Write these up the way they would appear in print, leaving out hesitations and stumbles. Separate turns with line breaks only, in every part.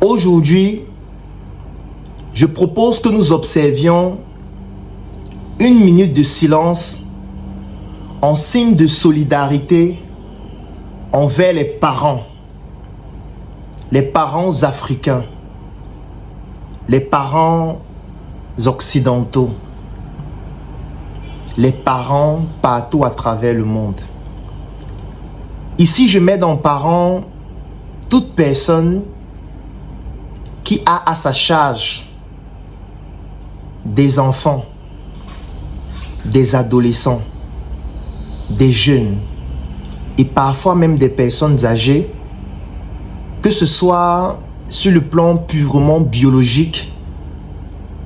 Aujourd'hui, je propose que nous observions une minute de silence en signe de solidarité envers les parents africains, les parents occidentaux, les parents partout à travers le monde. Ici, je mets dans parents toute personne qui a à sa charge des enfants, des adolescents, des jeunes et parfois même des personnes âgées, que ce soit sur le plan purement biologique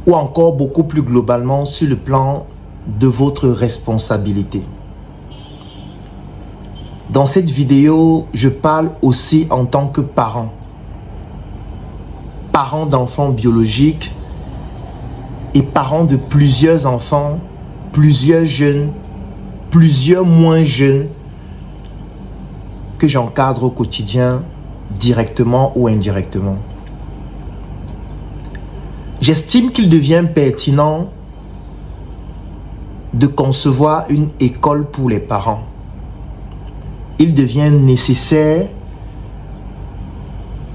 ou encore beaucoup plus globalement sur le plan de votre responsabilité. Dans cette vidéo, je parle aussi en tant que parent d'enfants biologiques et parents de plusieurs enfants, plusieurs jeunes, plusieurs moins jeunes que j'encadre au quotidien, directement ou indirectement. J'estime qu'il devient pertinent de concevoir une école pour les parents. Il devient nécessaire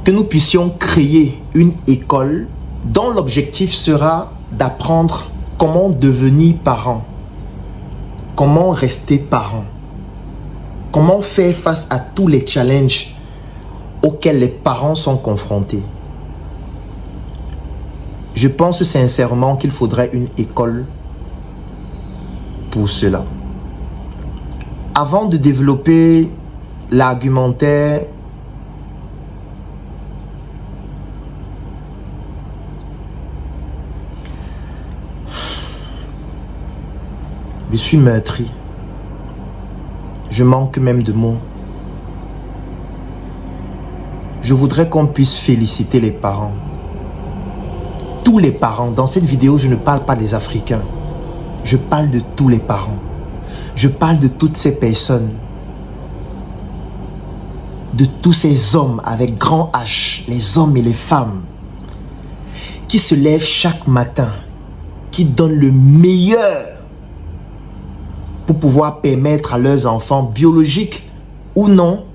que nous puissions créer une école dont l'objectif sera d'apprendre comment devenir parent, comment rester parent, comment faire face à tous les challenges auxquels les parents sont confrontés. Je pense sincèrement qu'il faudrait une école pour cela. Avant de développer l'argumentaire, je suis meurtri. Je manque même de mots. Je voudrais qu'on puisse féliciter les parents. Tous les parents. Dans cette vidéo, je ne parle pas des Africains. Je parle de tous les parents. Je parle de toutes ces personnes. De tous ces hommes avec grand H, les hommes et les femmes, qui se lèvent chaque matin, qui donnent le meilleur pour pouvoir permettre à leurs enfants, biologiques ou non,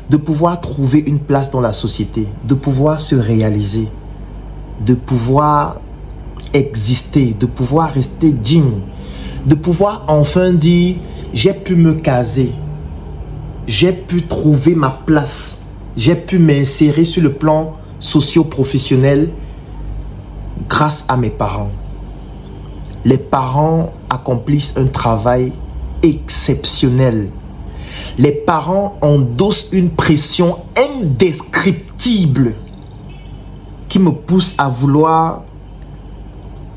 de pouvoir trouver une place dans la société, de pouvoir se réaliser, de pouvoir exister, de pouvoir rester digne, de pouvoir enfin dire « j'ai pu me caser, j'ai pu trouver ma place, j'ai pu m'insérer sur le plan socio-professionnel grâce à mes parents ». Les parents accomplissent un travail exceptionnel. Les parents endossent une pression indescriptible qui me pousse à vouloir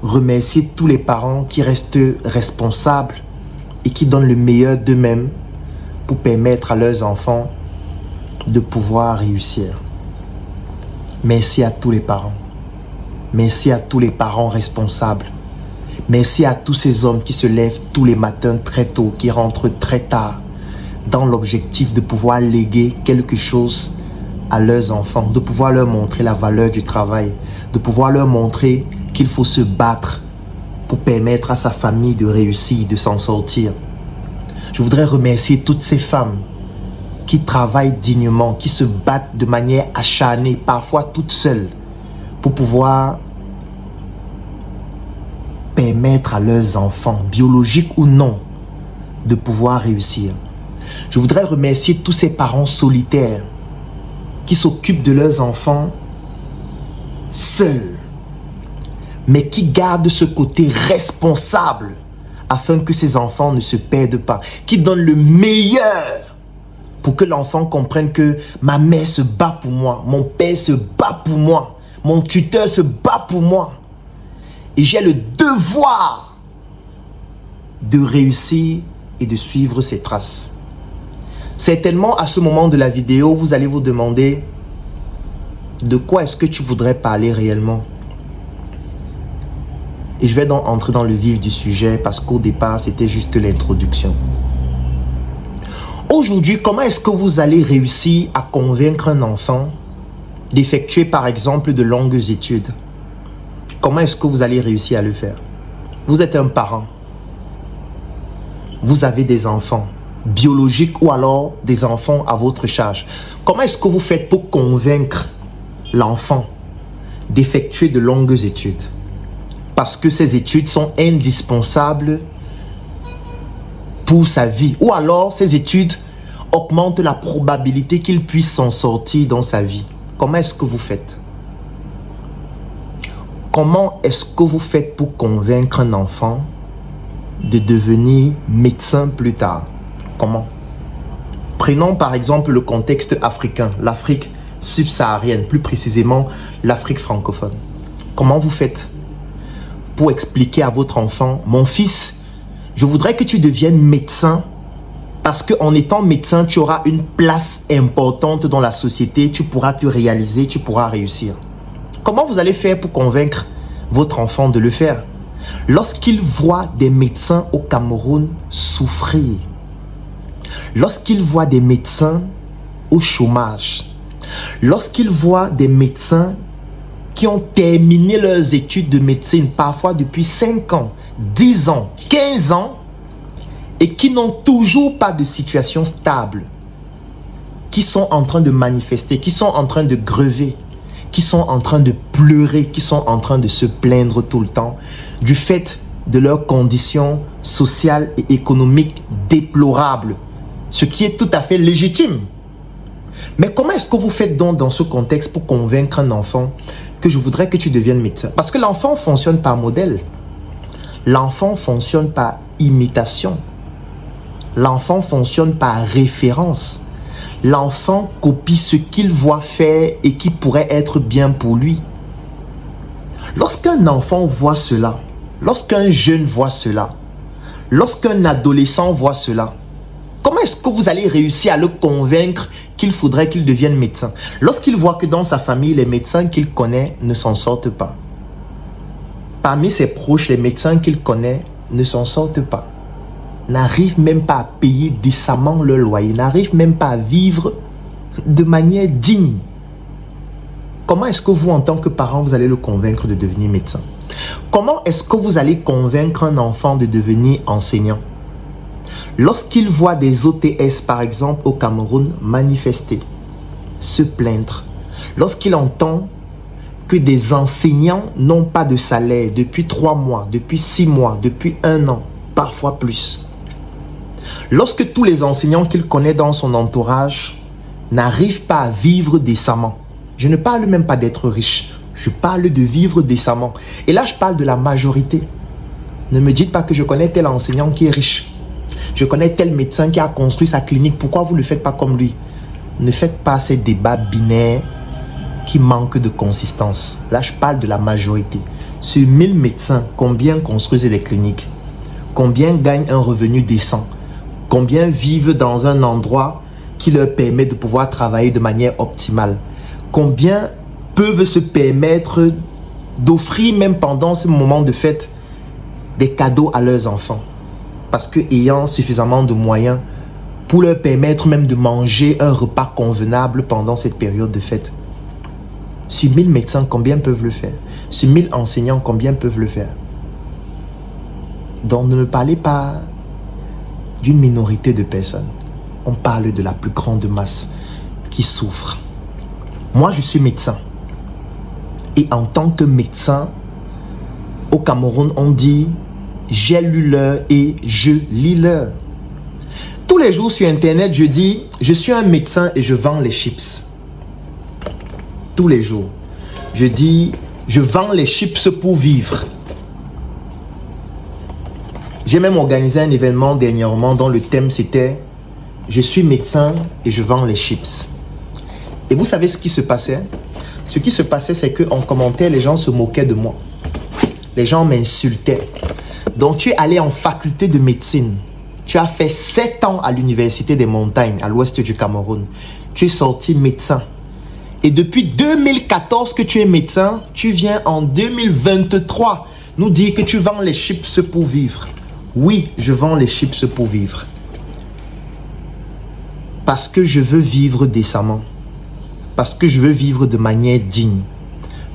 remercier tous les parents qui restent responsables et qui donnent le meilleur d'eux-mêmes pour permettre à leurs enfants de pouvoir réussir. Merci à tous les parents. Merci à tous les parents responsables. Merci à tous ces hommes qui se lèvent tous les matins très tôt, qui rentrent très tard, dans l'objectif de pouvoir léguer quelque chose à leurs enfants, de pouvoir leur montrer la valeur du travail, de pouvoir leur montrer qu'il faut se battre pour permettre à sa famille de réussir, de s'en sortir. Je voudrais remercier toutes ces femmes qui travaillent dignement, qui se battent de manière acharnée, parfois toutes seules, pour pouvoir permettre à leurs enfants, biologiques ou non, de pouvoir réussir. Je voudrais remercier tous ces parents solitaires qui s'occupent de leurs enfants seuls, mais qui gardent ce côté responsable afin que ces enfants ne se perdent pas, qui donnent le meilleur pour que l'enfant comprenne que ma mère se bat pour moi, mon père se bat pour moi, mon tuteur se bat pour moi. Et j'ai le devoir de réussir et de suivre ses traces. Certainement, à ce moment de la vidéo, vous allez vous demander de quoi est-ce que tu voudrais parler réellement. Et je vais donc entrer dans le vif du sujet parce qu'au départ, c'était juste l'introduction. Aujourd'hui, comment est-ce que vous allez réussir à convaincre un enfant d'effectuer par exemple de longues études. Comment est-ce que vous allez réussir à le faire? Vous êtes un parent. Vous avez des enfants biologiques ou alors des enfants à votre charge. Comment est-ce que vous faites pour convaincre l'enfant d'effectuer de longues études? Parce que ces études sont indispensables pour sa vie. Ou alors ces études augmentent la probabilité qu'il puisse s'en sortir dans sa vie. Comment est-ce que vous faites? Comment est-ce que vous faites pour convaincre un enfant de devenir médecin plus tard? Comment? Prenons par exemple le contexte africain, l'Afrique subsaharienne, plus précisément l'Afrique francophone. Comment vous faites pour expliquer à votre enfant: mon fils, je voudrais que tu deviennes médecin parce qu'en étant médecin, tu auras une place importante dans la société, tu pourras te réaliser, tu pourras réussir. Comment vous allez faire pour convaincre votre enfant de le faire? Lorsqu'il voit des médecins au Cameroun souffrir, lorsqu'il voit des médecins au chômage, lorsqu'il voit des médecins qui ont terminé leurs études de médecine, parfois depuis 5 ans, 10 ans, 15 ans, et qui n'ont toujours pas de situation stable, qui sont en train de manifester, qui sont en train de grever, qui sont en train de pleurer, qui sont en train de se plaindre tout le temps du fait de leurs conditions sociales et économiques déplorables, ce qui est tout à fait légitime. Mais comment est-ce que vous faites donc dans ce contexte pour convaincre un enfant que je voudrais que tu deviennes médecin? Parce que l'enfant fonctionne par modèle. L'enfant fonctionne par imitation. L'enfant fonctionne par référence. L'enfant copie ce qu'il voit faire et qui pourrait être bien pour lui. Lorsqu'un enfant voit cela, lorsqu'un jeune voit cela, lorsqu'un adolescent voit cela, comment est-ce que vous allez réussir à le convaincre qu'il faudrait qu'il devienne médecin? Lorsqu'il voit que dans sa famille, les médecins qu'il connaît ne s'en sortent pas. Parmi ses proches, les médecins qu'il connaît ne s'en sortent pas. N'arrivent même pas à payer décemment leur loyer, n'arrivent même pas à vivre de manière digne. Comment est-ce que vous, en tant que parent, vous allez le convaincre de devenir médecin? Comment est-ce que vous allez convaincre un enfant de devenir enseignant? Lorsqu'il voit des OTS, par exemple, au Cameroun, manifester, se plaindre, lorsqu'il entend que des enseignants n'ont pas de salaire depuis 3 mois, depuis 6 mois, depuis 1 an, parfois plus. Lorsque tous les enseignants qu'il connaît dans son entourage n'arrivent pas à vivre décemment. Je ne parle même pas d'être riche, je parle de vivre décemment. Et là, je parle de la majorité. Ne me dites pas que je connais tel enseignant qui est riche. Je connais tel médecin qui a construit sa clinique. Pourquoi vous ne le faites pas comme lui? Ne faites pas ces débats binaires qui manquent de consistance. Là, je parle de la majorité. Sur 1000 médecins, combien construisent des cliniques? Combien gagnent un revenu décent? Combien vivent dans un endroit qui leur permet de pouvoir travailler de manière optimale? Combien peuvent se permettre d'offrir, même pendant ce moment de fête, des cadeaux à leurs enfants? Parce que ayant suffisamment de moyens pour leur permettre même de manger un repas convenable pendant cette période de fête. Sur 1000 médecins, combien peuvent le faire? Sur 1000 enseignants, combien peuvent le faire? Donc ne me parlez pas d'une minorité de personnes. On parle de la plus grande masse qui souffre. Moi, je suis médecin. Et en tant que médecin, au Cameroun, on dit « j'ai lu l'heure et je lis l'heure ». Tous les jours sur Internet, je dis « je suis un médecin et je vends les chips ». Tous les jours. Je dis « je vends les chips pour vivre ». J'ai même organisé un événement dernièrement dont le thème c'était « je suis médecin et je vends les chips ». Et vous savez ce qui se passait? Ce qui se passait, c'est qu'en commentaire, les gens se moquaient de moi. Les gens m'insultaient. Donc, tu es allé en faculté de médecine. Tu as fait 7 ans à l'université des montagnes, à l'ouest du Cameroun. Tu es sorti médecin. Et depuis 2014 que tu es médecin, tu viens en 2023 nous dire que tu vends les chips pour vivre. Oui, je vends les chips pour vivre. Parce que je veux vivre décemment. Parce que je veux vivre de manière digne.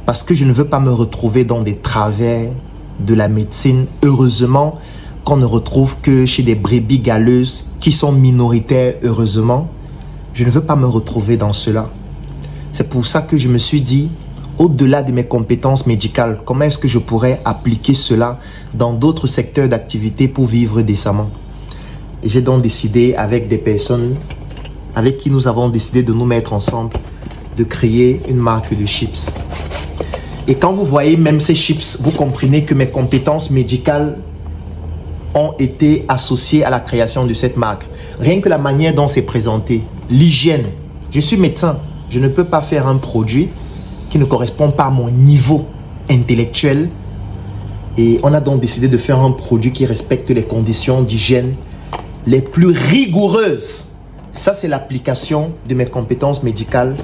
Parce que je ne veux pas me retrouver dans des travers de la médecine. Heureusement qu'on ne retrouve que chez des brebis galeuses qui sont minoritaires, heureusement. Je ne veux pas me retrouver dans cela. C'est pour ça que je me suis dit, au-delà de mes compétences médicales, comment est-ce que je pourrais appliquer cela dans d'autres secteurs d'activité pour vivre décemment? Et j'ai donc décidé avec des personnes avec qui nous avons décidé de nous mettre ensemble, de créer une marque de chips. Et quand vous voyez même ces chips, vous comprenez que mes compétences médicales ont été associées à la création de cette marque. Rien que la manière dont c'est présenté, l'hygiène. Je suis médecin, je ne peux pas faire un produit qui ne correspond pas à mon niveau intellectuel. Et on a donc décidé de faire un produit qui respecte les conditions d'hygiène les plus rigoureuses. Ça, c'est l'application de mes compétences médicales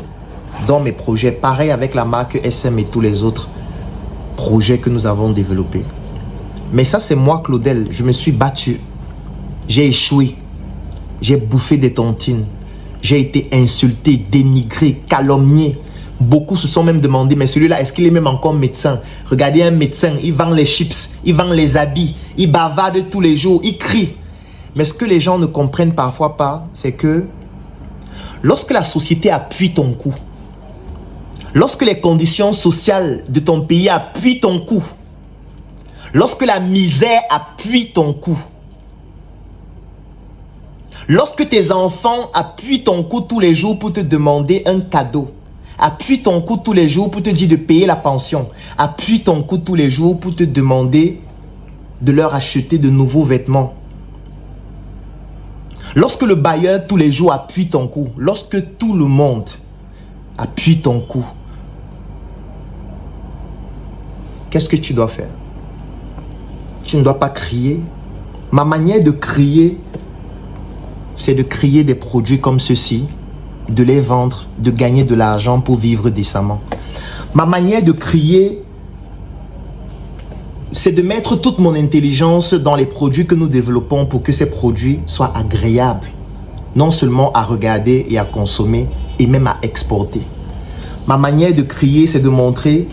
dans mes projets. Pareil avec la marque SM et tous les autres projets que nous avons développés. Mais ça, c'est moi, Claudel. Je me suis battu. J'ai échoué. J'ai bouffé des tontines. J'ai été insulté, dénigré, calomnié. Beaucoup se sont même demandé, mais celui-là, est-ce qu'il est même encore médecin? Regardez un médecin, il vend les chips, il vend les habits, il bavarde tous les jours, il crie. Mais ce que les gens ne comprennent parfois pas, c'est que lorsque la société appuie ton coup, lorsque les conditions sociales de ton pays appuient ton coup, lorsque la misère appuie ton coup, lorsque tes enfants appuient ton coup tous les jours pour te demander un cadeau, appuie ton coup tous les jours pour te dire de payer la pension, appuie ton coup tous les jours pour te demander de leur acheter de nouveaux vêtements, lorsque le bailleur tous les jours appuie ton coup, lorsque tout le monde appuie ton coup, qu'est-ce que tu dois faire? Tu ne dois pas crier. Ma manière de crier, c'est de créer des produits comme ceci, de les vendre, de gagner de l'argent pour vivre décemment. Ma manière de crier, c'est de mettre toute mon intelligence dans les produits que nous développons pour que ces produits soient agréables, non seulement à regarder et à consommer, et même à exporter. Ma manière de crier, c'est de montrer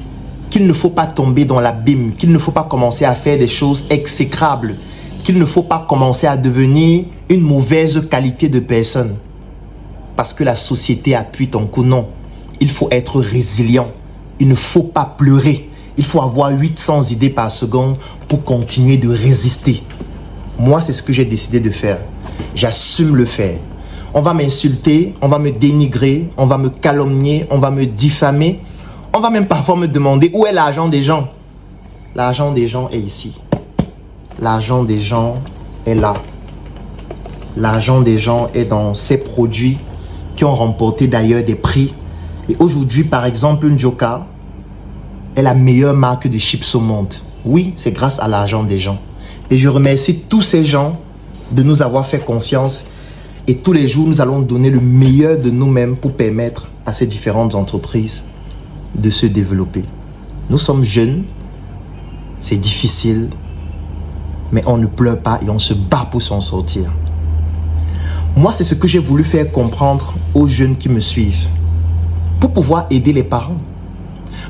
qu'il ne faut pas tomber dans l'abîme, qu'il ne faut pas commencer à faire des choses exécrables, qu'il ne faut pas commencer à devenir une mauvaise qualité de personne. Parce que la société appuie ton coup, non. Il faut être résilient. Il ne faut pas pleurer. Il faut avoir 800 idées par seconde pour continuer de résister. Moi, c'est ce que j'ai décidé de faire. J'assume le faire. On va m'insulter, on va me dénigrer, on va me calomnier, on va me diffamer. On va même parfois me demander où est l'argent des gens. L'argent des gens est ici. L'argent des gens est là. L'argent des gens est dans ces produits qui ont remporté d'ailleurs des prix. Et aujourd'hui, par exemple, une Joka est la meilleure marque de chips au monde. Oui, c'est grâce à l'argent des gens. Et je remercie tous ces gens de nous avoir fait confiance. Et tous les jours, nous allons donner le meilleur de nous-mêmes pour permettre à ces différentes entreprises de se développer. Nous sommes jeunes, c'est difficile, mais on ne pleure pas et on se bat pour s'en sortir. Moi, c'est ce que j'ai voulu faire comprendre aux jeunes qui me suivent, pour pouvoir aider les parents.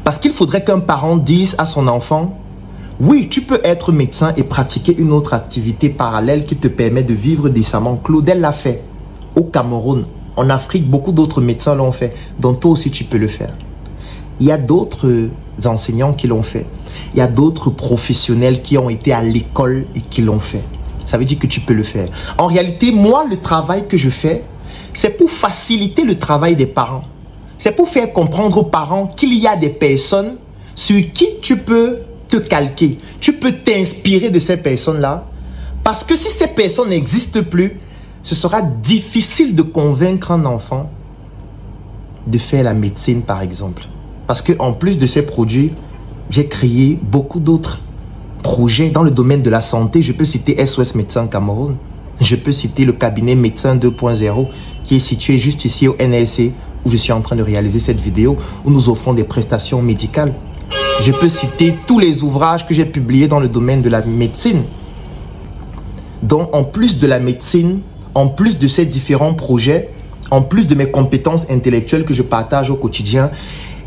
Parce qu'il faudrait qu'un parent dise à son enfant, oui, tu peux être médecin et pratiquer une autre activité parallèle qui te permet de vivre décemment. Claudel l'a fait au Cameroun, en Afrique, beaucoup d'autres médecins l'ont fait, donc toi aussi tu peux le faire. Il y a d'autres enseignants qui l'ont fait. Il y a d'autres professionnels qui ont été à l'école et qui l'ont fait. Ça veut dire que tu peux le faire. En réalité, moi, le travail que je fais, c'est pour faciliter le travail des parents. C'est pour faire comprendre aux parents qu'il y a des personnes sur qui tu peux te calquer. Tu peux t'inspirer de ces personnes-là. Parce que si ces personnes n'existent plus, ce sera difficile de convaincre un enfant de faire la médecine, par exemple. Parce qu'en plus de ces produits, j'ai créé beaucoup d'autres projets dans le domaine de la santé. Je peux citer SOS Médecins Cameroun. Je peux citer le cabinet Médecin 2.0 qui est situé juste ici au NLC où je suis en train de réaliser cette vidéo, où nous offrons des prestations médicales. Je peux citer tous les ouvrages que j'ai publiés dans le domaine de la médecine. Donc, en plus de la médecine, en plus de ces différents projets, en plus de mes compétences intellectuelles que je partage au quotidien,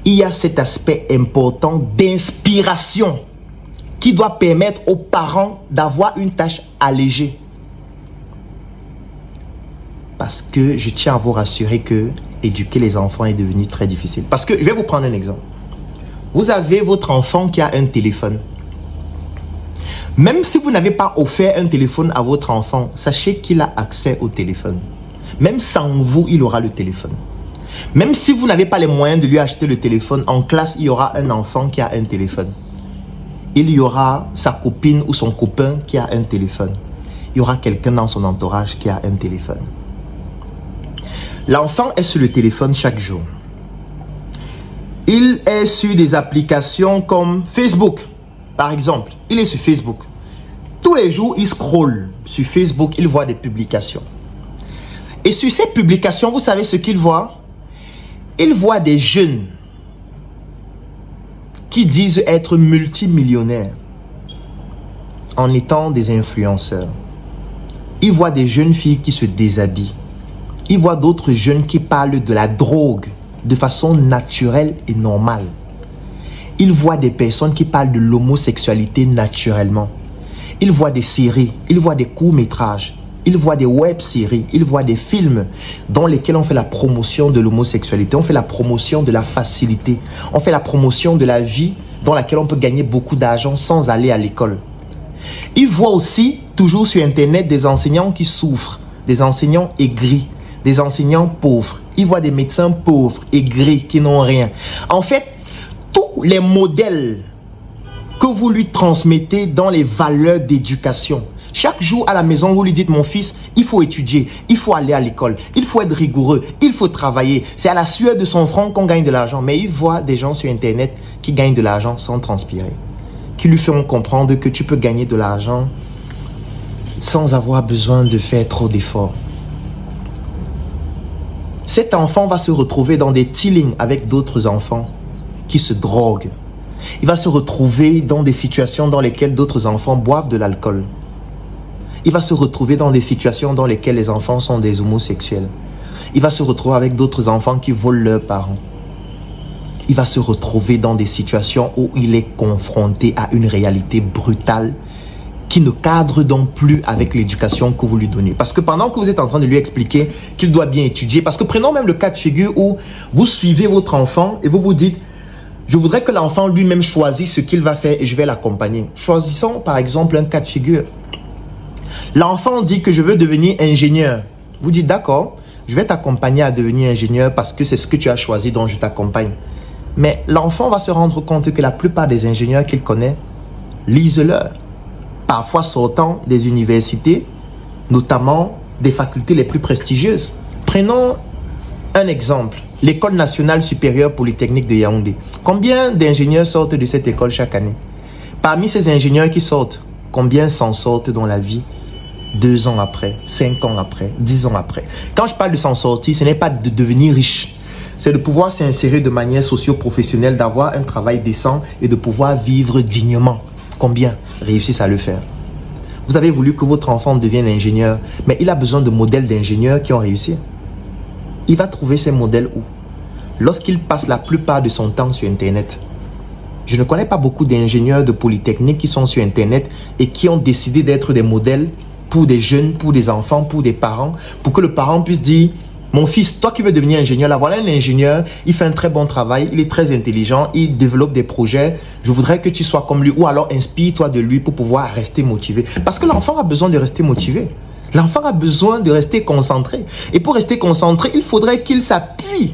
il y a cet aspect important d'inspiration qui doit permettre aux parents d'avoir une tâche allégée. Parce que je tiens à vous rassurer que éduquer les enfants est devenu très difficile. Parce que, je vais vous prendre un exemple. Vous avez votre enfant qui a un téléphone. Même si vous n'avez pas offert un téléphone à votre enfant, sachez qu'il a accès au téléphone. Même sans vous, il aura le téléphone. Même si vous n'avez pas les moyens de lui acheter le téléphone, en classe, il y aura un enfant qui a un téléphone. Il y aura sa copine ou son copain qui a un téléphone. Il y aura quelqu'un dans son entourage qui a un téléphone. L'enfant est sur le téléphone chaque jour. Il est sur des applications comme Facebook, par exemple. Il est sur Facebook. Tous les jours, il scrolle sur Facebook, il voit des publications. Et sur ces publications, vous savez ce qu'il voit? Il voit des jeunes qui disent être multimillionnaires en étant des influenceurs. Il voit des jeunes filles qui se déshabillent. Il voit d'autres jeunes qui parlent de la drogue de façon naturelle et normale. Il voit des personnes qui parlent de l'homosexualité naturellement. Il voit des séries, il voit des courts-métrages, il voit des web-séries, il voit des films dans lesquels on fait la promotion de l'homosexualité, on fait la promotion de la facilité, on fait la promotion de la vie dans laquelle on peut gagner beaucoup d'argent sans aller à l'école. Il voit aussi, toujours sur Internet, des enseignants qui souffrent, des enseignants aigris, des enseignants pauvres. Il voit des médecins pauvres, aigris, qui n'ont rien. En fait, tous les modèles que vous lui transmettez dans les valeurs d'éducation. Chaque jour à la maison, vous lui dites, mon fils, il faut étudier, il faut aller à l'école, il faut être rigoureux, il faut travailler. C'est à la sueur de son front qu'on gagne de l'argent. Mais il voit des gens sur Internet qui gagnent de l'argent sans transpirer. Qui lui feront comprendre que tu peux gagner de l'argent sans avoir besoin de faire trop d'efforts. Cet enfant va se retrouver dans des dealings avec d'autres enfants qui se droguent. Il va se retrouver dans des situations dans lesquelles d'autres enfants boivent de l'alcool. Il va se retrouver dans des situations dans lesquelles les enfants sont des homosexuels. Il va se retrouver avec d'autres enfants qui volent leurs parents. Il va se retrouver dans des situations où il est confronté à une réalité brutale qui ne cadre donc plus avec l'éducation que vous lui donnez. Parce que pendant que vous êtes en train de lui expliquer qu'il doit bien étudier, parce que prenons même le cas de figure où vous suivez votre enfant et vous vous dites, je voudrais que l'enfant lui-même choisisse ce qu'il va faire et je vais l'accompagner. Choisissons par exemple un cas de figure. L'enfant dit que je veux devenir ingénieur. Vous dites d'accord, je vais t'accompagner à devenir ingénieur parce que c'est ce que tu as choisi, donc je t'accompagne. Mais l'enfant va se rendre compte que la plupart des ingénieurs qu'il connaît lisent-leur. Parfois sortant des universités, notamment des facultés les plus prestigieuses. Prenons un exemple, l'École nationale supérieure polytechnique de Yaoundé. Combien d'ingénieurs sortent de cette école chaque année? Parmi ces ingénieurs qui sortent, combien s'en sortent dans la vie 2 ans après, 5 ans après, 10 ans après? Quand je parle de s'en sortir, ce n'est pas de devenir riche. C'est de pouvoir s'insérer de manière socio-professionnelle, d'avoir un travail décent et de pouvoir vivre dignement. Combien réussissent à le faire? Vous avez voulu que votre enfant devienne ingénieur, mais il a besoin de modèles d'ingénieurs qui ont réussi. Il va trouver ces modèles où? Lorsqu'il passe la plupart de son temps sur Internet. Je ne connais pas beaucoup d'ingénieurs de Polytechnique qui sont sur Internet et qui ont décidé d'être des modèles pour des jeunes, pour des enfants, pour des parents, pour que le parent puisse dire, mon fils, toi qui veux devenir ingénieur, là voilà un ingénieur, il fait un très bon travail, il est très intelligent, il développe des projets, je voudrais que tu sois comme lui, ou alors inspire-toi de lui pour pouvoir rester motivé. Parce que l'enfant a besoin de rester motivé. L'enfant a besoin de rester concentré. Et pour rester concentré, il faudrait qu'il s'appuie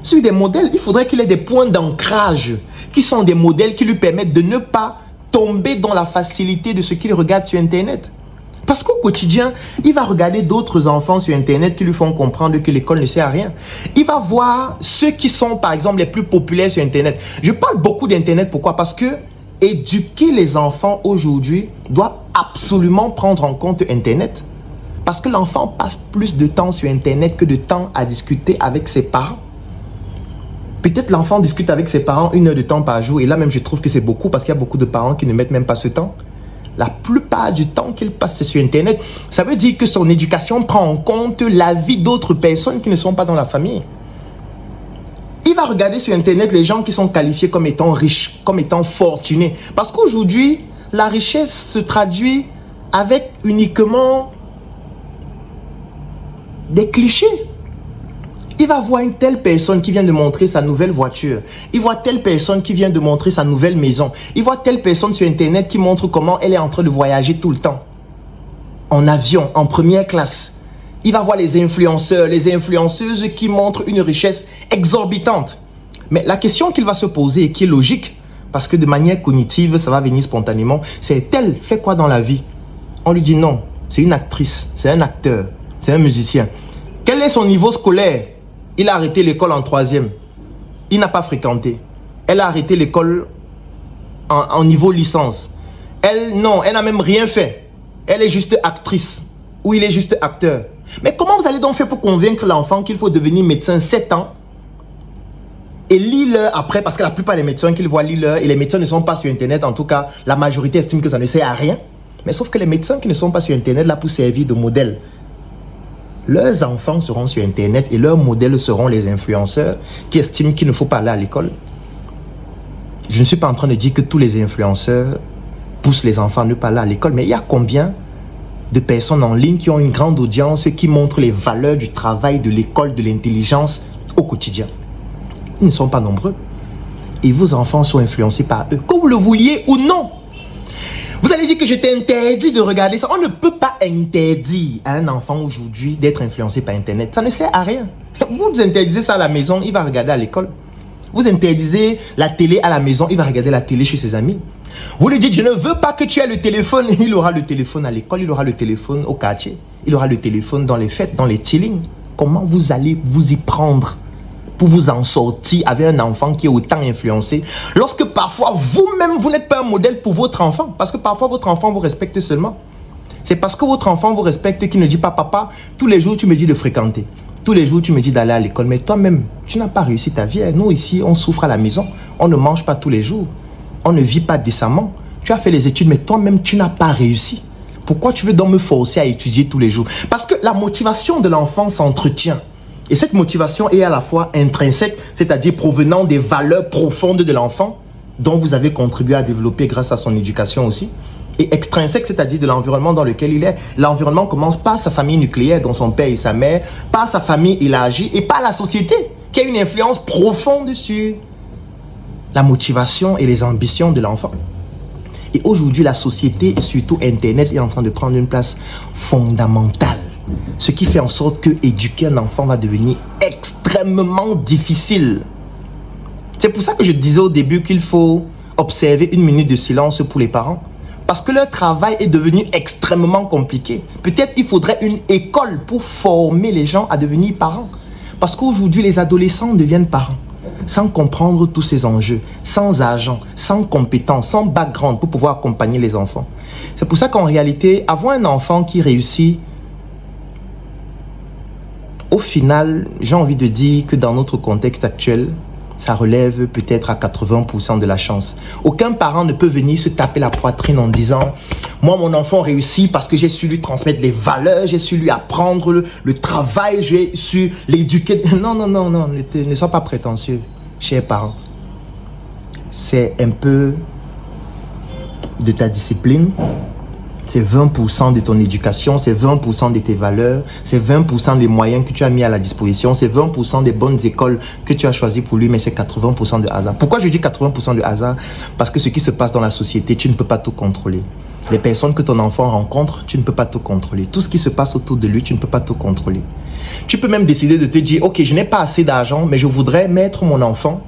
sur des modèles, il faudrait qu'il ait des points d'ancrage qui sont des modèles qui lui permettent de ne pas tomber dans la facilité de ce qu'il regarde sur Internet. Parce qu'au quotidien, il va regarder d'autres enfants sur Internet qui lui font comprendre que l'école ne sert à rien. Il va voir ceux qui sont, par exemple, les plus populaires sur Internet. Je parle beaucoup d'Internet, pourquoi? Parce que éduquer les enfants aujourd'hui doit absolument prendre en compte Internet. Parce que l'enfant passe plus de temps sur Internet que de temps à discuter avec ses parents. Peut-être l'enfant discute avec ses parents 1 heure de temps par jour. Et là même, je trouve que c'est beaucoup parce qu'il y a beaucoup de parents qui ne mettent même pas ce temps. La plupart du temps qu'il passe, c'est sur Internet. Ça veut dire que son éducation prend en compte la vie d'autres personnes qui ne sont pas dans la famille. Il va regarder sur Internet les gens qui sont qualifiés comme étant riches, comme étant fortunés. Parce qu'aujourd'hui, la richesse se traduit avec uniquement des clichés. Il va voir une telle personne qui vient de montrer sa nouvelle voiture. Il voit telle personne qui vient de montrer sa nouvelle maison. Il voit telle personne sur Internet qui montre comment elle est en train de voyager tout le temps. En avion, en première classe. Il va voir les influenceurs, les influenceuses qui montrent une richesse exorbitante. Mais la question qu'il va se poser et qui est logique, parce que de manière cognitive, ça va venir spontanément, c'est elle fait quoi dans la vie? On lui dit non, c'est une actrice, c'est un acteur, c'est un musicien. Quel est son niveau scolaire? Il a arrêté l'école en 3e. Il n'a pas fréquenté. Elle a arrêté l'école en niveau licence. Elle, non, elle n'a même rien fait. Elle est juste actrice. Ou il est juste acteur. Mais comment vous allez donc faire pour convaincre l'enfant qu'il faut devenir médecin 7 ans et lire après, parce que la plupart des médecins qu'ils voient lire, et les médecins ne sont pas sur Internet, en tout cas, la majorité estime que ça ne sert à rien. Mais sauf que les médecins qui ne sont pas sur Internet, là, pour servir de modèle, leurs enfants seront sur Internet et leurs modèles seront les influenceurs qui estiment qu'il ne faut pas aller à l'école. Je ne suis pas en train de dire que tous les influenceurs poussent les enfants à ne pas aller à l'école, mais il y a combien de personnes en ligne qui ont une grande audience, qui montrent les valeurs du travail, de l'école, de l'intelligence au quotidien? Ils ne sont pas nombreux. Et vos enfants sont influencés par eux, que vous le vouliez ou non. Vous allez dire que j'étais interdit de regarder ça. On ne peut pas interdire à un enfant aujourd'hui d'être influencé par Internet. Ça ne sert à rien. Vous interdisez ça à la maison, il va regarder à l'école. Vous interdisez la télé à la maison, il va regarder la télé chez ses amis. Vous lui dites, je ne veux pas que tu aies le téléphone. Il aura le téléphone à l'école, il aura le téléphone au quartier. Il aura le téléphone dans les fêtes, dans les chillings. Comment vous allez vous y prendre pour vous en sortir avec un enfant qui est autant influencé, lorsque parfois vous-même vous n'êtes pas un modèle pour votre enfant, parce que parfois votre enfant vous respecte seulement. C'est parce que votre enfant vous respecte qu'il ne dit pas, papa, tous les jours tu me dis de fréquenter, tous les jours tu me dis d'aller à l'école, mais toi-même tu n'as pas réussi ta vie. Nous ici on souffre à la maison, on ne mange pas tous les jours, on ne vit pas décemment. Tu as fait les études mais toi-même tu n'as pas réussi. Pourquoi tu veux donc me forcer à étudier tous les jours? Parce que la motivation de l'enfant s'entretient. Et cette motivation est à la fois intrinsèque, c'est-à-dire provenant des valeurs profondes de l'enfant, dont vous avez contribué à développer grâce à son éducation aussi, et extrinsèque, c'est-à-dire de l'environnement dans lequel il est. L'environnement commence par sa famille nucléaire, dont son père et sa mère, par sa famille élargie, et par la société, qui a une influence profonde sur la motivation et les ambitions de l'enfant. Et aujourd'hui, la société, et surtout Internet, est en train de prendre une place fondamentale. Ce qui fait en sorte que éduquer un enfant va devenir extrêmement difficile. C'est pour ça que je disais au début qu'il faut observer 1 minute de silence pour les parents. Parce que leur travail est devenu extrêmement compliqué. Peut-être il faudrait une école pour former les gens à devenir parents. Parce qu'aujourd'hui, les adolescents deviennent parents sans comprendre tous ces enjeux, sans argent, sans compétences, sans background pour pouvoir accompagner les enfants. C'est pour ça qu'en réalité, avoir un enfant qui réussit, au final, j'ai envie de dire que dans notre contexte actuel, ça relève peut-être à 80% de la chance. Aucun parent ne peut venir se taper la poitrine en disant « Moi, mon enfant réussit parce que j'ai su lui transmettre les valeurs, j'ai su lui apprendre le travail, j'ai su l'éduquer. » Non, non, non, non, ne sois pas prétentieux, chers parents. C'est un peu de ta discipline. C'est 20% de ton éducation, c'est 20% de tes valeurs, c'est 20% des moyens que tu as mis à la disposition, c'est 20% des bonnes écoles que tu as choisies pour lui, mais c'est 80% de hasard. Pourquoi je dis 80% de hasard? Parce que ce qui se passe dans la société, tu ne peux pas tout contrôler. Les personnes que ton enfant rencontre, tu ne peux pas tout contrôler. Tout ce qui se passe autour de lui, tu ne peux pas tout contrôler. Tu peux même décider de te dire, ok, je n'ai pas assez d'argent, mais je voudrais mettre mon enfant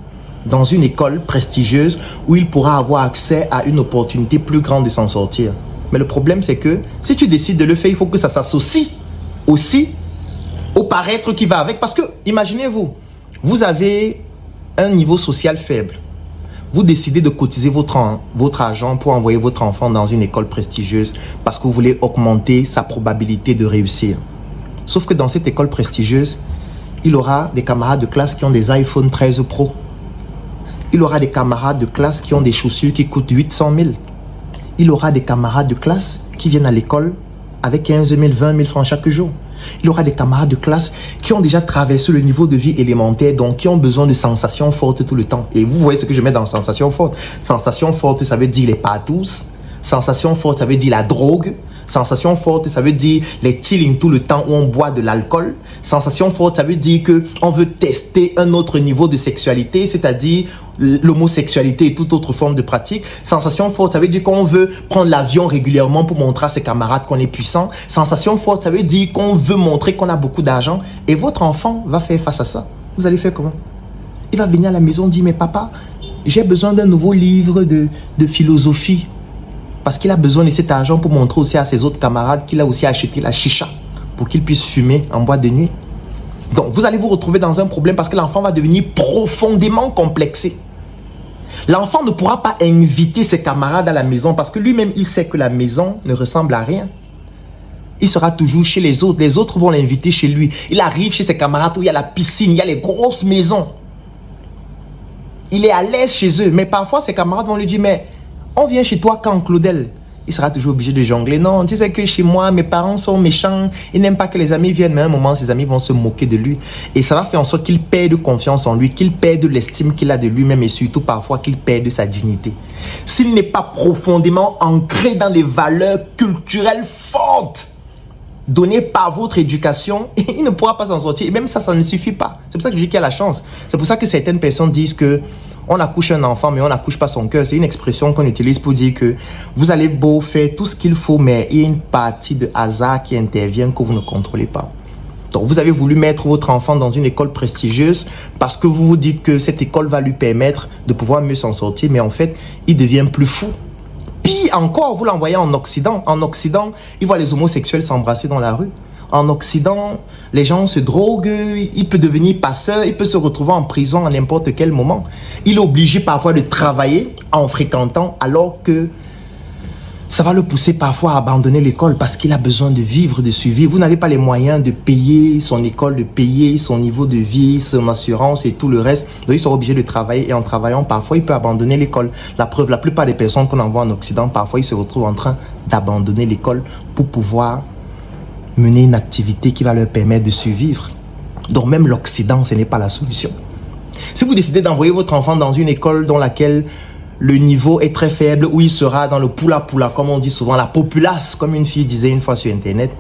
dans une école prestigieuse où il pourra avoir accès à une opportunité plus grande de s'en sortir. Mais le problème, c'est que si tu décides de le faire, il faut que ça s'associe aussi au paraître qui va avec. Parce que, imaginez-vous, vous avez un niveau social faible. Vous décidez de cotiser votre argent pour envoyer votre enfant dans une école prestigieuse parce que vous voulez augmenter sa probabilité de réussir. Sauf que dans cette école prestigieuse, il aura des camarades de classe qui ont des iPhone 13 Pro. Il aura des camarades de classe qui ont des chaussures qui coûtent 800 000. il aura des camarades de classe qui viennent à l'école avec 15 000, 20 000 francs chaque jour. Il aura des camarades de classe qui ont déjà traversé le niveau de vie élémentaire, donc qui ont besoin de sensations fortes tout le temps. Et vous voyez ce que je mets dans sensations fortes. Sensations fortes, ça veut dire les patous. Sensation forte, ça veut dire la drogue. Sensation forte, ça veut dire les chilling tout le temps où on boit de l'alcool. Sensation forte, ça veut dire qu'on veut tester un autre niveau de sexualité, c'est-à-dire l'homosexualité et toute autre forme de pratique. Sensation forte, ça veut dire qu'on veut prendre l'avion régulièrement pour montrer à ses camarades qu'on est puissant. Sensation forte, ça veut dire qu'on veut montrer qu'on a beaucoup d'argent. Et votre enfant va faire face à ça. Vous allez faire comment? Il va venir à la maison dire, mais papa, j'ai besoin d'un nouveau livre de philosophie. Parce qu'il a besoin de cet argent pour montrer aussi à ses autres camarades qu'il a aussi acheté la chicha pour qu'il puisse fumer en boîte de nuit. Donc, vous allez vous retrouver dans un problème parce que l'enfant va devenir profondément complexé. L'enfant ne pourra pas inviter ses camarades à la maison parce que lui-même, il sait que la maison ne ressemble à rien. Il sera toujours chez les autres. Les autres vont l'inviter chez lui. Il arrive chez ses camarades où il y a la piscine, il y a les grosses maisons. Il est à l'aise chez eux. Mais parfois, ses camarades vont lui dire, mais on vient chez toi quand, Claudel? Il sera toujours obligé de jongler. Non, tu sais que chez moi, mes parents sont méchants. Ils n'aiment pas que les amis viennent. Mais à un moment, ses amis vont se moquer de lui. Et ça va faire en sorte qu'il perde confiance en lui, qu'il perde l'estime qu'il a de lui-même et surtout parfois qu'il perde sa dignité. S'il n'est pas profondément ancré dans les valeurs culturelles fortes données par votre éducation, il ne pourra pas s'en sortir. Et même ça ne suffit pas. C'est pour ça que je dis qu'il y a la chance. C'est pour ça que certaines personnes disent que on accouche un enfant, mais on n'accouche pas son cœur. C'est une expression qu'on utilise pour dire que vous allez beau faire tout ce qu'il faut, mais il y a une partie de hasard qui intervient que vous ne contrôlez pas. Donc, vous avez voulu mettre votre enfant dans une école prestigieuse parce que vous vous dites que cette école va lui permettre de pouvoir mieux s'en sortir, mais en fait, il devient plus fou. Pire encore, vous l'envoyez en Occident. En Occident, il voit les homosexuels s'embrasser dans la rue. En Occident, les gens se droguent, il peut devenir passeur, il peut se retrouver en prison à n'importe quel moment. Il est obligé parfois de travailler en fréquentant alors que ça va le pousser parfois à abandonner l'école parce qu'il a besoin de vivre, de survivre. Vous n'avez pas les moyens de payer son école, de payer son niveau de vie, son assurance et tout le reste. Donc, ils sont obligés de travailler et en travaillant, parfois, il peut abandonner l'école. La preuve, la plupart des personnes qu'on envoie en Occident, parfois, ils se retrouvent en train d'abandonner l'école pour pouvoir mener une activité qui va leur permettre de survivre. Donc même l'Occident, ce n'est pas la solution. Si vous décidez d'envoyer votre enfant dans une école dans laquelle le niveau est très faible, où il sera dans le poula-poula, comme on dit souvent, la populace, comme une fille disait une fois sur Internet,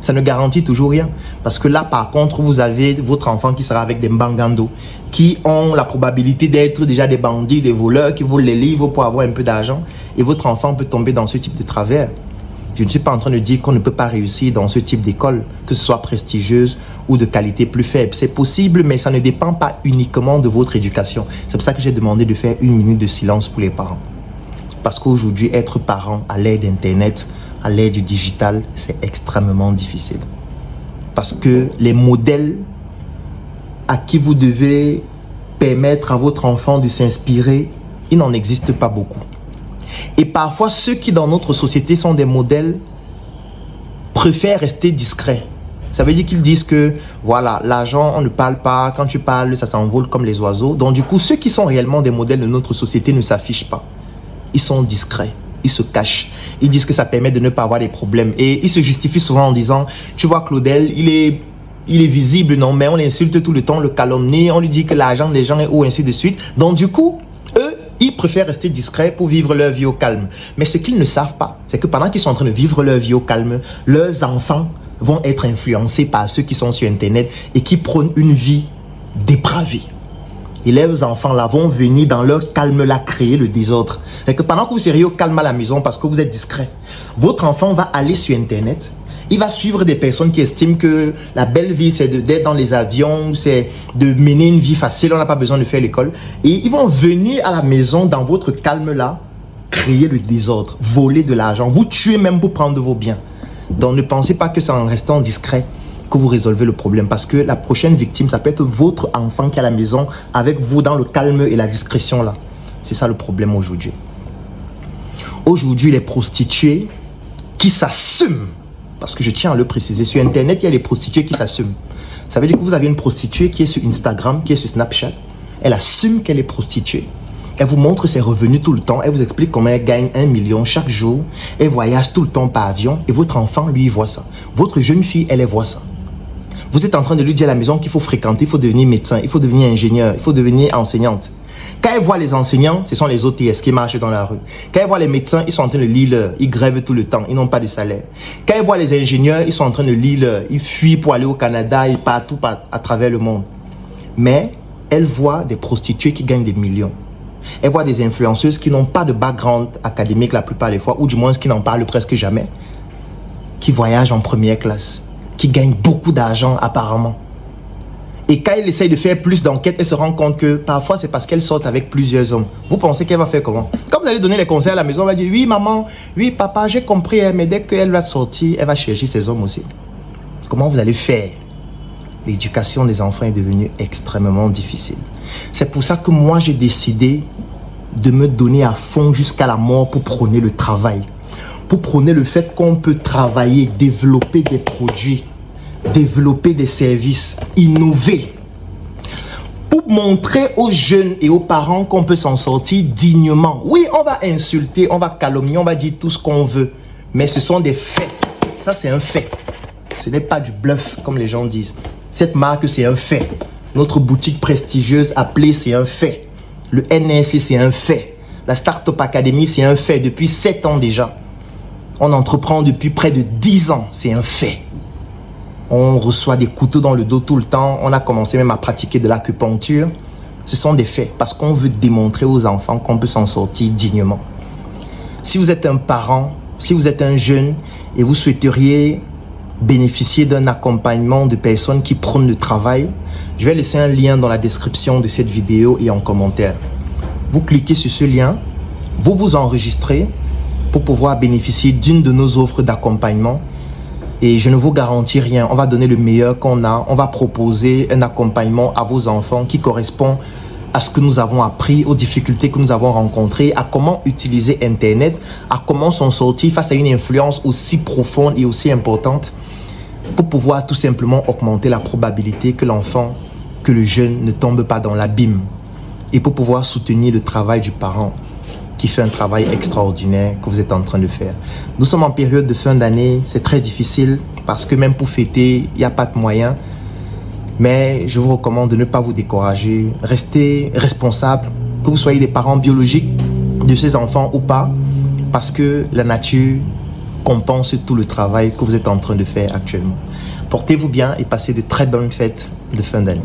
ça ne garantit toujours rien. Parce que là, par contre, vous avez votre enfant qui sera avec des mbangando, qui ont la probabilité d'être déjà des bandits, des voleurs, qui volent les livres pour avoir un peu d'argent. Et votre enfant peut tomber dans ce type de travers. Je ne suis pas en train de dire qu'on ne peut pas réussir dans ce type d'école, que ce soit prestigieuse ou de qualité plus faible. C'est possible, mais ça ne dépend pas uniquement de votre éducation. C'est pour ça que j'ai demandé de faire 1 minute de silence pour les parents. Parce qu'aujourd'hui, être parent à l'ère d'Internet, à l'ère du digital, c'est extrêmement difficile. Parce que les modèles à qui vous devez permettre à votre enfant de s'inspirer, il n'en existe pas beaucoup. Et parfois, ceux qui dans notre société sont des modèles préfèrent rester discrets. Ça veut dire qu'ils disent que, voilà, l'argent, on ne parle pas. Quand tu parles, ça s'envole comme les oiseaux. Donc du coup, ceux qui sont réellement des modèles de notre société ne s'affichent pas. Ils sont discrets. Ils se cachent. Ils disent que ça permet de ne pas avoir des problèmes. Et ils se justifient souvent en disant, tu vois Claudel, il est visible, non, mais on l'insulte tout le temps, le calomnie, on lui dit que l'argent des gens est haut, ainsi de suite. Donc du coup, ils préfèrent rester discrets pour vivre leur vie au calme. Mais ce qu'ils ne savent pas, c'est que pendant qu'ils sont en train de vivre leur vie au calme, leurs enfants vont être influencés par ceux qui sont sur Internet et qui prônent une vie dépravée. Et leurs enfants-là vont venir dans leur calme-là créer le désordre. C'est que pendant que vous seriez au calme à la maison parce que vous êtes discret, votre enfant va aller sur Internet. Il va suivre des personnes qui estiment que la belle vie, c'est d'être dans les avions, c'est de mener une vie facile, on n'a pas besoin de faire l'école. Et ils vont venir à la maison, dans votre calme-là, créer le désordre, voler de l'argent, vous tuer même pour prendre vos biens. Donc ne pensez pas que c'est en restant discret que vous résolvez le problème. Parce que la prochaine victime, ça peut être votre enfant qui est à la maison, avec vous dans le calme et la discrétion là. C'est ça le problème aujourd'hui. Aujourd'hui, les prostituées qui s'assument, parce que je tiens à le préciser, sur Internet, il y a des prostituées qui s'assument. Ça veut dire que vous avez une prostituée qui est sur Instagram, qui est sur Snapchat. Elle assume qu'elle est prostituée. Elle vous montre ses revenus tout le temps. Elle vous explique comment elle gagne 1 million chaque jour. Elle voyage tout le temps par avion. Et votre enfant, lui, il voit ça. Votre jeune fille, elle voit ça. Vous êtes en train de lui dire à la maison qu'il faut fréquenter, il faut devenir médecin, il faut devenir ingénieur, il faut devenir enseignante. Quand elle voit les enseignants, ce sont les OTS qui marchent dans la rue. Quand elle voit les médecins, ils sont en train de lire l'heure. Ils grèvent tout le temps, ils n'ont pas de salaire. Quand elle voit les ingénieurs, ils sont en train de lire l'heure. Ils fuient pour aller au Canada et partout à travers le monde. Mais elle voit des prostituées qui gagnent des millions. Elle voit des influenceuses qui n'ont pas de background académique la plupart des fois, ou du moins qui n'en parlent presque jamais, qui voyagent en première classe, qui gagnent beaucoup d'argent apparemment. Et quand elle essaye de faire plus d'enquêtes, elle se rend compte que parfois c'est parce qu'elle sort avec plusieurs hommes. Vous pensez qu'elle va faire comment? Quand vous allez donner les conseils à la maison, elle va dire oui maman, oui papa, j'ai compris, mais dès qu'elle va sortir, elle va chercher ses hommes aussi. Comment vous allez faire? L'éducation des enfants est devenue extrêmement difficile. C'est pour ça que moi j'ai décidé de me donner à fond jusqu'à la mort pour prôner le travail. Pour prôner le fait qu'on peut travailler, développer des produits, développer des services, innover. Pour montrer aux jeunes et aux parents qu'on peut s'en sortir dignement. Oui, on va insulter, on va calomnier, on va dire tout ce qu'on veut. Mais ce sont des faits. Ça, c'est un fait. Ce n'est pas du bluff, comme les gens disent. Cette marque, c'est un fait. Notre boutique prestigieuse appelée, c'est un fait. Le NSC, c'est un fait. La Startup Academy, c'est un fait depuis 7 ans déjà. On entreprend depuis près de 10 ans, c'est un fait. On reçoit des couteaux dans le dos tout le temps. On a commencé même à pratiquer de l'acupuncture. Ce sont des faits parce qu'on veut démontrer aux enfants qu'on peut s'en sortir dignement. Si vous êtes un parent, si vous êtes un jeune et vous souhaiteriez bénéficier d'un accompagnement de personnes qui prônent le travail, je vais laisser un lien dans la description de cette vidéo et en commentaire. Vous cliquez sur ce lien, vous vous enregistrez pour pouvoir bénéficier d'une de nos offres d'accompagnement. Et je ne vous garantis rien, on va donner le meilleur qu'on a, on va proposer un accompagnement à vos enfants qui correspond à ce que nous avons appris, aux difficultés que nous avons rencontrées, à comment utiliser Internet, à comment s'en sortir face à une influence aussi profonde et aussi importante pour pouvoir tout simplement augmenter la probabilité que l'enfant, que le jeune ne tombe pas dans l'abîme et pour pouvoir soutenir le travail du parent qui fait un travail extraordinaire que vous êtes en train de faire. Nous sommes en période de fin d'année, c'est très difficile parce que même pour fêter, il n'y a pas de moyens. Mais je vous recommande de ne pas vous décourager. Restez responsable, que vous soyez des parents biologiques de ces enfants ou pas, parce que la nature compense tout le travail que vous êtes en train de faire actuellement. Portez-vous bien et passez de très bonnes fêtes de fin d'année.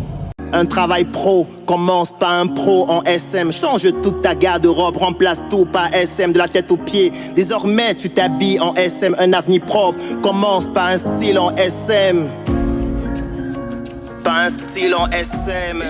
Un travail pro commence par un pro en SM. Change toute ta garde-robe, remplace tout par SM de la tête aux pieds. Désormais tu t'habilles en SM, un avenir propre commence par un style en SM. Pas un style en SM.